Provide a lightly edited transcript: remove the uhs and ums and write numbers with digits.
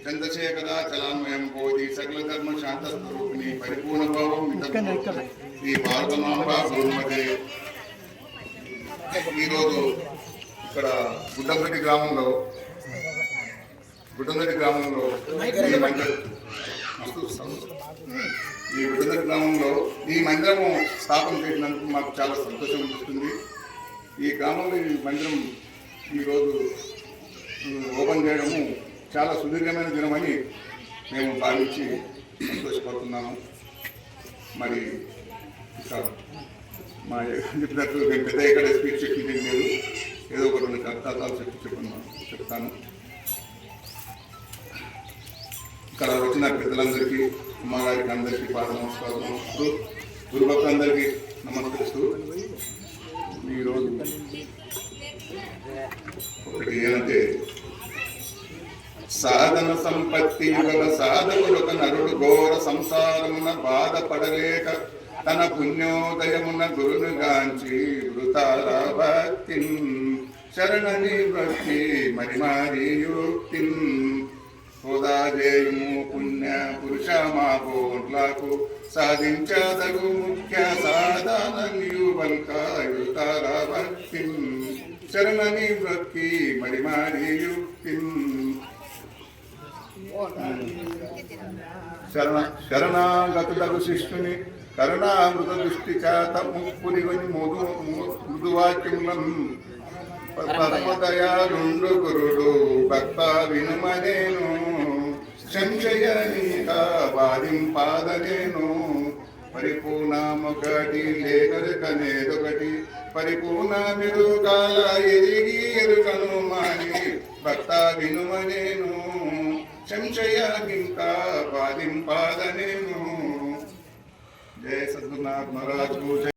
చంద్రశేఖరాచలాన్వయం బోధి సకల ధర్మ శాంత స్వరూపిణి పరిపూర్ణ భావం ఈ భారతమాంబ గురుమతే. ఈరోజు ఇక్కడ గుడ్డంగటి గ్రామంలో ఈ గుడ్డంగటి గ్రామంలో ఈ మందిరము స్థాపన చేసినందుకు మాకు చాలా సంతోషం అనిపిస్తుంది. ఈ గ్రామంలో ఈ మందిరం ఈరోజు ఓపెన్ చేయడము చాలా సుదీర్ఘమైన దినమని మేము భావించి సంతోషపడుతున్నాము. మరి ఇక్కడ మా చెప్పినట్లు మేము పెద్ద ఇక్కడ స్పీచ్ చెప్పింది లేదు, ఏదో ఒక రెండు కర్తాలు చెప్తాను. ఇక్కడ వచ్చిన పెద్దలందరికీ, అమ్మగారికి అందరికీ పాద నమస్కారం నమస్తూ, గురుభక్తులందరికీ నమస్కరిస్తూ, ఈరోజు ఒకటి ఏంటంటే సాధన సంపత్తి గల సాధకులొక నరుడు ఘోర సంసారమున బాధపడలేక తన పుణ్యోదయమున గురును గాంచి వృతాల భక్తిన్ శరణని భక్తి మరి యుక్తిన్ హోదాజేయుము పుణ్య పురుష మా బోట్లకు సాధించదగు ముఖ్య సాధనయు బల్క వృతాల భక్తిన్ శరణని భక్తి మరి యుక్తిన్ శరణాగతులకు శిష్యుని కరుణామృత దృష్టి చేత ముప్పునిగొని మృదువాక్యములను పరమదయాలుండు గురుడు భక్త వినుమనేను సంశయనీక బాధింపాదనేను పరిపూర్ణమొకటి లేకరుకనేదొకటి పరిపూర్ణ మెరుగాల ఎరిగి ఎరుకను మాని భక్త వినుమనేను సంశయానింక బాధింపాదనేను. జయ సద్గురునాథ్ మహారాజ్.